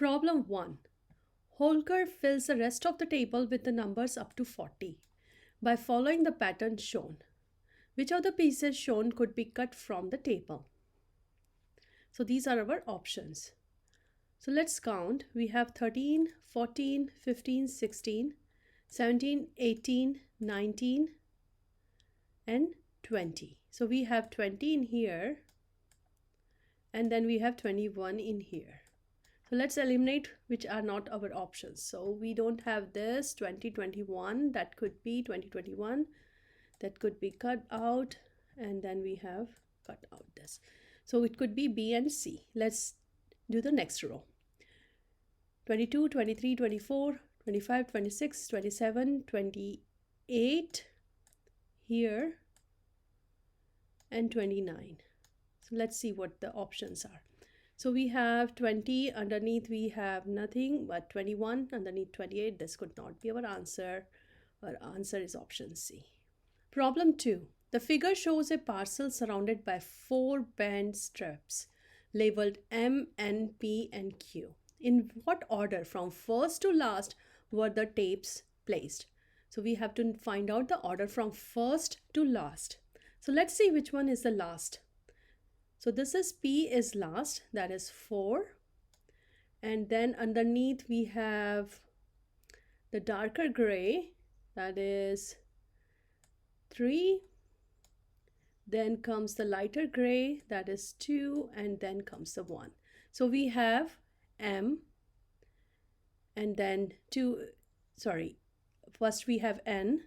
Problem 1. Holger fills the rest of the table with the numbers up to 40 by following the pattern shown. Which of the pieces shown could be cut from the table? So these are our options. So let's count. We have 13, 14, 15, 16, 17, 18, 19, and 20. So we have 20 in here, and then we have 21 in here. So let's eliminate which are not our options. So we don't have this 2021, that could be 2021, that could be cut out, and then we have cut out this. So it could be B and C. Let's do the next row. 22, 23, 24, 25, 26, 27, 28 here, and 29. So let's see what the options are. So we have 20, underneath we have nothing, but 21, underneath 28, this could not be our answer. Our answer is option C. Problem 2. The figure shows a parcel surrounded by 4 band strips labeled M, N, P, and Q. In what order from first to last were the tapes placed? So we have to find out the order from first to last. So let's see which one is the last. So this is P is last, that is 4. And then underneath we have the darker gray, that is 3. Then comes the lighter gray, that is 2, and then comes the 1. So we have M, and then first we have N.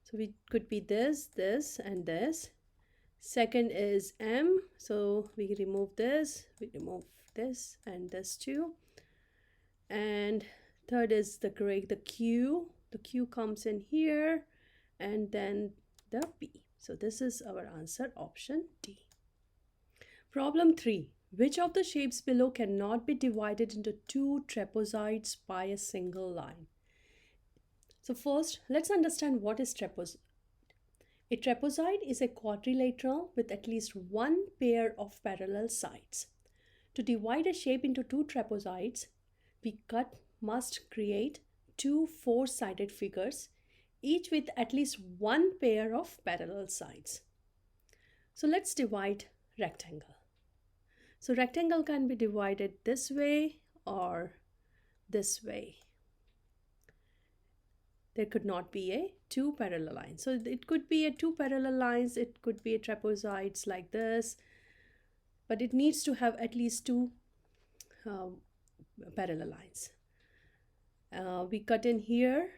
So we could be this, this, and this. Second is M, so we remove this, and this too. And third is the gray, the Q. The Q comes in here, and then the P. So this is our answer, option D. Problem 3. Which of the shapes below cannot be divided into 2 trapezoids by a single line? So first, let's understand what is trapezoid. A trapezoid is a quadrilateral with at least one pair of parallel sides. To divide a shape into 2 trapezoids, we must create 2 4-sided figures, each with at least one pair of parallel sides. So let's divide rectangle. So rectangle can be divided this way or this way. There could not be a 2 parallel lines. So it could be a 2 parallel lines, it could be a trapezoids like this, but it needs to have at least 2 parallel lines. We cut in here.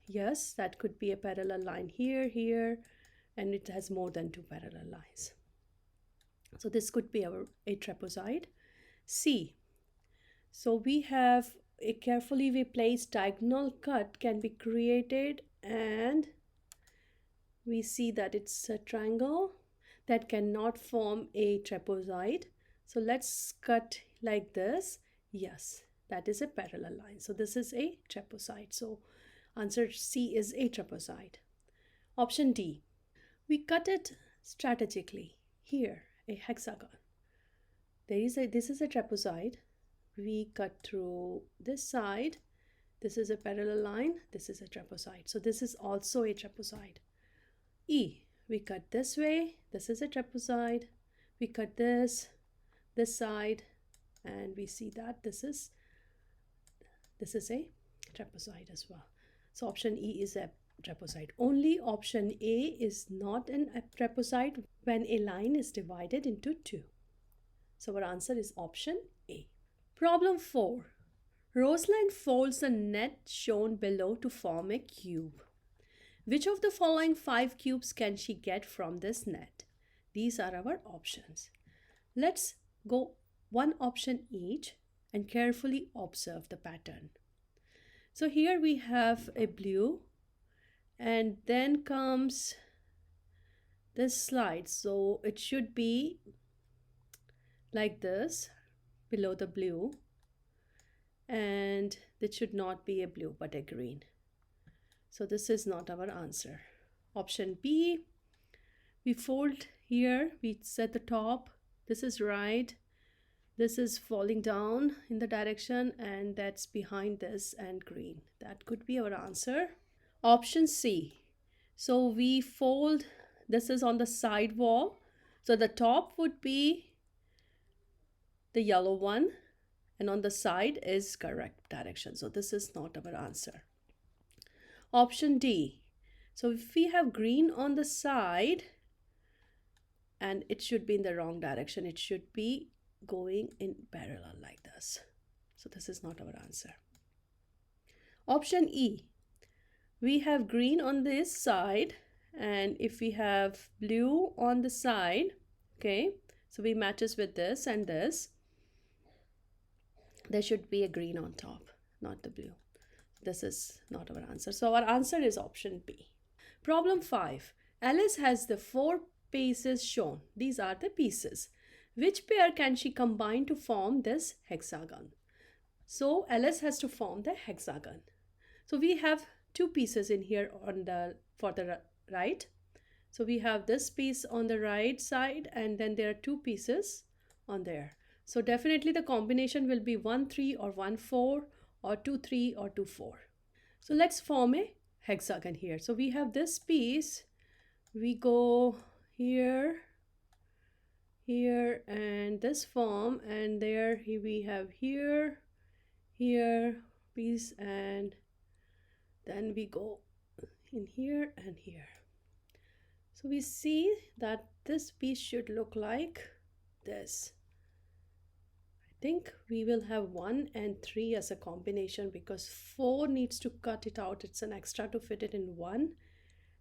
Yes, that could be a parallel line here, here, and it has more than 2 parallel lines. So this could be a trapezoid. C. So we have a carefully placed diagonal cut can be created, and we see that it's a triangle that cannot form a trapezoid. So let's cut like this. Yes, that is a parallel line. So this is a trapezoid. So answer C is a trapezoid. Option D. We cut it strategically. Here, a hexagon. This is a trapezoid. We cut through this side. This is a parallel line. This is a trapezoid. So this is also a trapezoid. E. We cut this way. This is a trapezoid. We cut this side, and we see that this is a trapezoid as well. So option E is a trapezoid. Only option A is not a trapezoid when a line is divided into 2. So our answer is option A. Problem 4. Rosalind folds the net shown below to form a cube. Which of the following 5 cubes can she get from this net? These are our options. Let's go one option each and carefully observe the pattern. So here we have a blue, and then comes this slide. So it should be like this below the blue, and it should not be a blue but a green. So this is not our answer. Option B, we fold here, we set the top, this is right, This is falling down in the direction, and that's behind this and green. That could be our answer. Option C. So we fold, this is on the side wall. So the top would be the yellow one, and on the side is correct direction. So this is not our answer. Option D. So if we have green on the side, and it should be in the wrong direction, it should be going in parallel like this. So this is not our answer. Option E. We have green on this side, and if we have blue on the side, okay, so we matches with this and this, there should be a green on top, not the blue. This is not our answer. So our answer is option B. Problem 5. Alice has the 4 pieces shown. These are the pieces. Which pair can she combine to form this hexagon? So Alice has to form the hexagon. So we have 2 pieces in here for the right. So we have this piece on the right side, and then there are 2 pieces on there. So definitely the combination will be 1 3 or 1 4 or 2 3 or 2 4. So let's form a hexagon here. So we have this piece, we go here, here, and this form, and there we have here piece, and then we go in here and here. So we see that this piece should look like this. I think we will have 1 and 3 as a combination, because 4 needs to cut it out. It's an extra to fit it in 1,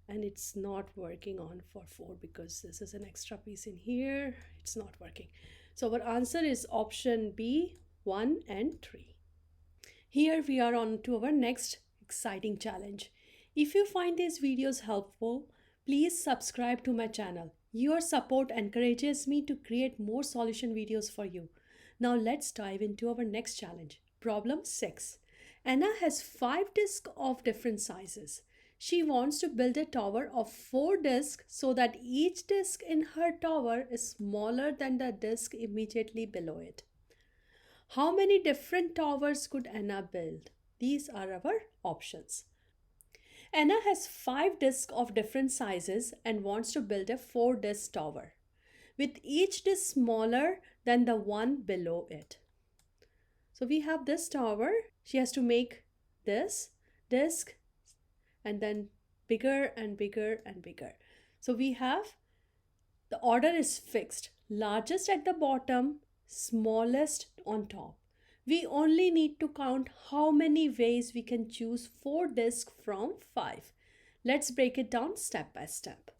and it's not working on for 4 because this is an extra piece in here. It's not working. So our answer is option B, 1 and 3. Here we are on to our next exciting challenge. If you find these videos helpful, please subscribe to my channel. Your support encourages me to create more solution videos for you. Now let's dive into our next challenge. Problem 6. Anna has 5 discs of different sizes. She wants to build a tower of 4 discs so that each disc in her tower is smaller than the disc immediately below it. How many different towers could Anna build? These are our options. Anna has 5 discs of different sizes and wants to build a 4-disc tower, with each disc smaller than the one below it. So we have this tower. She has to make this disc and then bigger and bigger and bigger. So we have, the order is fixed. Largest at the bottom, smallest on top. We only need to count how many ways we can choose 4 discs from 5. Let's break it down step by step.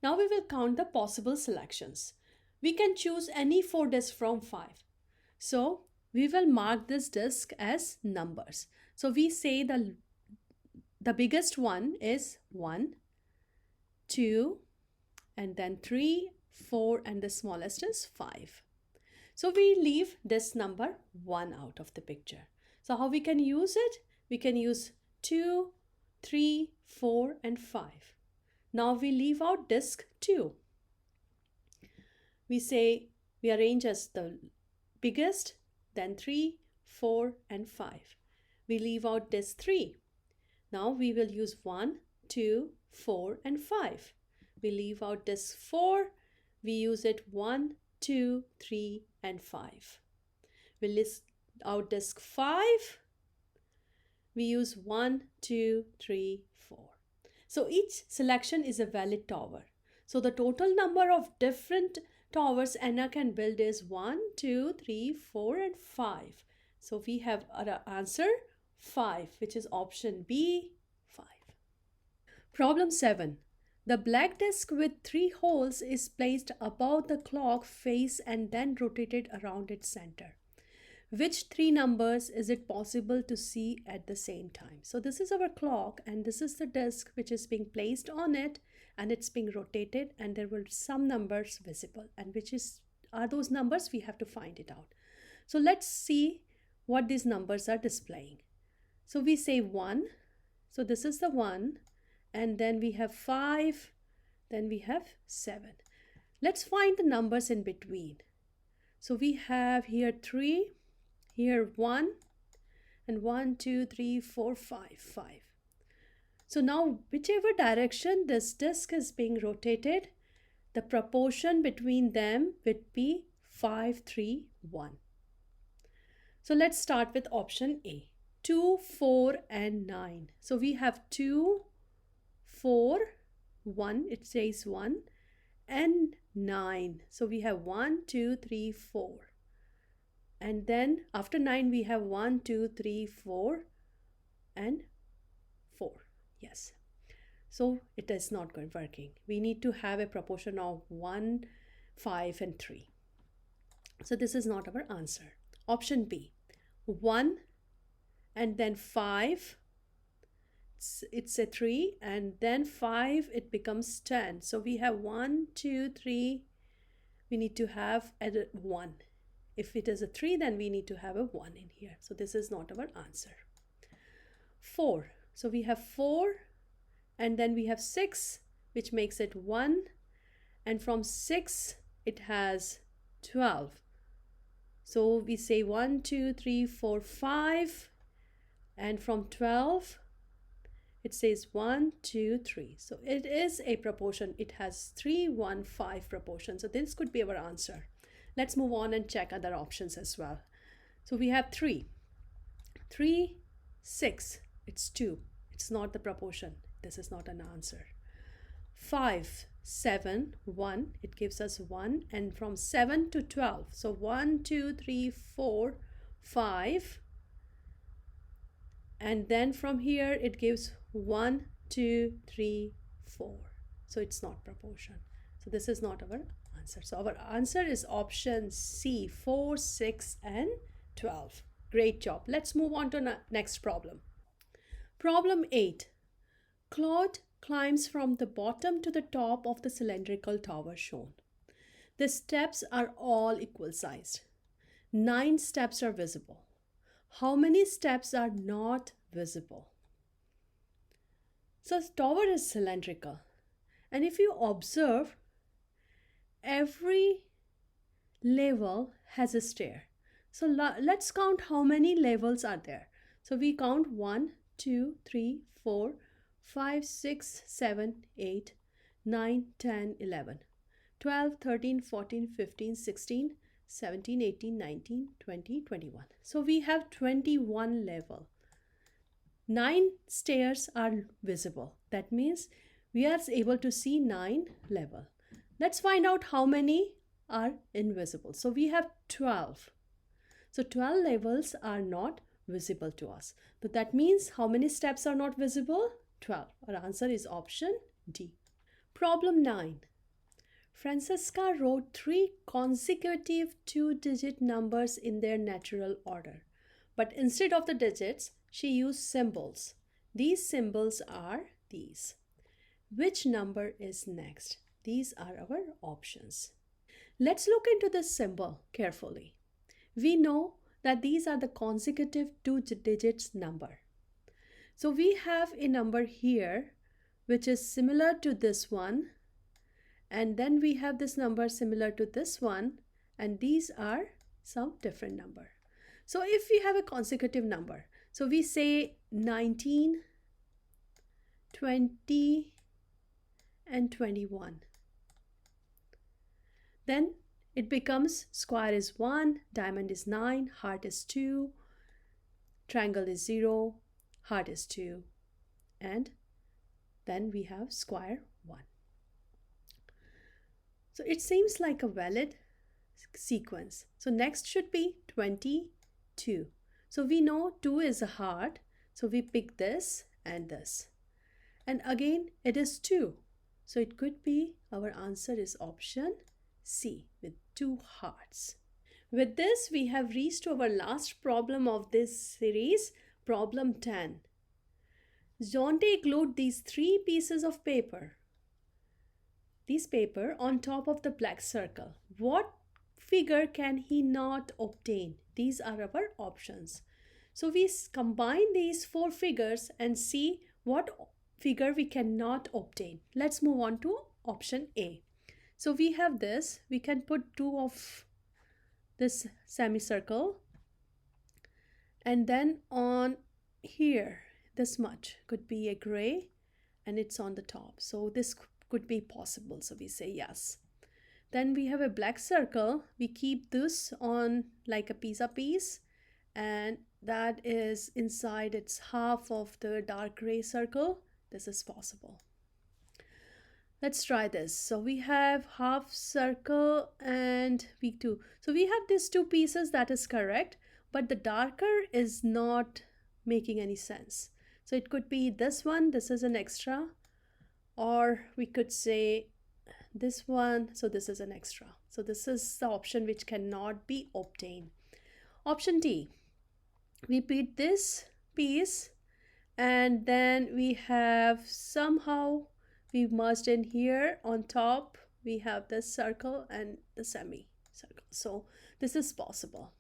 Now we will count the possible selections. We can choose any 4 discs from 5. So we will mark this disc as numbers. So we say the biggest one is 1, 2, and then 3, 4, and the smallest is 5. So we leave this number 1 out of the picture. So how we can use it? We can use 2, 3, 4, and 5. Now we leave out disc 2. We say we arrange as the biggest, then 3, 4, and 5. We leave out disc 3. Now we will use 1, 2, 4, and 5. We leave out disc 4. We use it 1, 2, 3, and 5. We list out disc 5. We use 1, 2, 3, 4. So each selection is a valid tower. So the total number of different towers Anna can build is 1, 2, 3, 4, and 5. So we have our answer 5, which is option B, 5. Problem 7. The black disc with 3 holes is placed above the clock face and then rotated around its center. Which 3 numbers is it possible to see at the same time? So this is our clock, and this is the disc which is being placed on it, and it's being rotated, and there will be some numbers visible, and which are those numbers? We have to find it out. So let's see what these numbers are displaying. So we say 1. So this is the 1. And then we have 5, then we have 7. Let's find the numbers in between. So we have here 3, here 1, and 1, 2, 3, 4, 5, 5. So now whichever direction this disk is being rotated, the proportion between them would be 5, 3, 1. So let's start with option A. 2, 4, and 9. So we have 2, 4, 1, it says 1, and 9. So we have 1, 2, 3, 4. And then after 9 we have 1, 2, 3, 4, and 4. Yes. So it is not going working. We need to have a proportion of 1, 5, and 3. So this is not our answer. Option B. 1 and then 5, it's a 3, and then 5, it becomes 10. So we have 1, 2, 3, we need to have a 1. If it is a 3, then we need to have a 1 in here. So this is not our answer. 4. So we have 4, and then we have 6, which makes it 1, and from 6 it has 12. So we say 1, 2, 3, 4, 5, and from 12 it says 1, 2, 3. So it is a proportion. It has 3, 1, 5 proportion. So this could be our answer. Let's move on and check other options as well. So we have 3, 3, 6, it's 2. It's not the proportion. This is not an answer. 5, 7, 1, it gives us 1, and from 7 to 12. So 1, 2, 3, 4, 5. And then from here it gives 1, 2, 3, 4. So it's not proportion. So this is not our answer. So our answer is option C, 4, 6, and 12. Great job. Let's move on to next problem. Problem 8. Claude climbs from the bottom to the top of the cylindrical tower shown. The steps are all equal sized. 9 steps are visible. How many steps are not visible? So the tower is cylindrical, and if you observe, every level has a stair. So let's count how many levels are there. So we count 1, 2, 3, 4, 5, 6, 7, 8, 9, 10, 11, 12, 13, 14, 15, 16, 17, 18, 19, 20, 21. So we have 21 level. 9 stairs are visible. That means we are able to see 9 level. Let's find out how many are invisible. So we have 12. So 12 levels are not visible to us. So that means how many steps are not visible? 12. Our answer is option D. Problem 9. Francesca wrote 3 consecutive 2-digit numbers in their natural order. But instead of the digits, she used symbols. These symbols are these. Which number is next? These are our options. Let's look into this symbol carefully. We know that these are the consecutive 2 digits number. So we have a number here which is similar to this one, and then we have this number similar to this one, and these are some different number. So if we have a consecutive number, so we say 19, 20, and 21. Then it becomes square is 1, diamond is 9, heart is 2, triangle is 0, heart is 2, and then we have square 1. So it seems like a valid sequence. So next should be 22. So we know 2 is a heart, so we pick this and this. And again it is 2. So it could be, our answer is option C with 2 hearts. With this, we have reached to our last problem of this series, problem 10. Zonte glued these 3 pieces of paper, on top of the black circle. What figure can he not obtain? These are our options. So we combine these 4 figures and see what figure we cannot obtain. Let's move on to option A. So we have this, we can put 2 of this semicircle, and then on here, this much could be a gray, and it's on the top. So this could be possible. So we say yes. Then we have a black circle. We keep this on like a pizza piece, and that is inside its half of the dark gray circle. This is possible. Let's try this. So we have half circle and we do. So we have these two pieces, that is correct, but the darker is not making any sense. So it could be this one, this is an extra, or we could say this one, so this is an extra. So this is the option which cannot be obtained. Option D, we put this piece and then we have somehow we merged in here on top. We have this circle and the semicircle. So this is possible.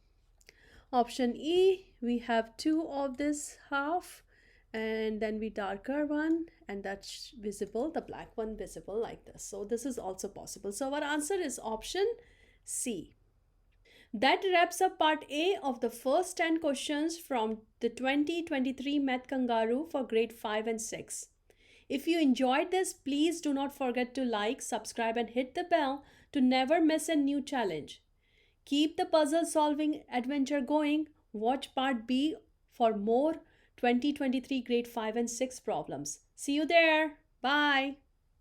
Option E, we have two of this half and then we darker one, and that's visible, the black one visible like this. So this is also possible. So our answer is option C. That wraps up part A of the first 10 questions from the 2023 Math Kangaroo for grade 5 and 6. If you enjoyed this, please do not forget to like, subscribe and hit the bell to never miss a new challenge. Keep the puzzle solving adventure going. Watch part B for more 2023 grade 5 and 6 problems. See you there. Bye.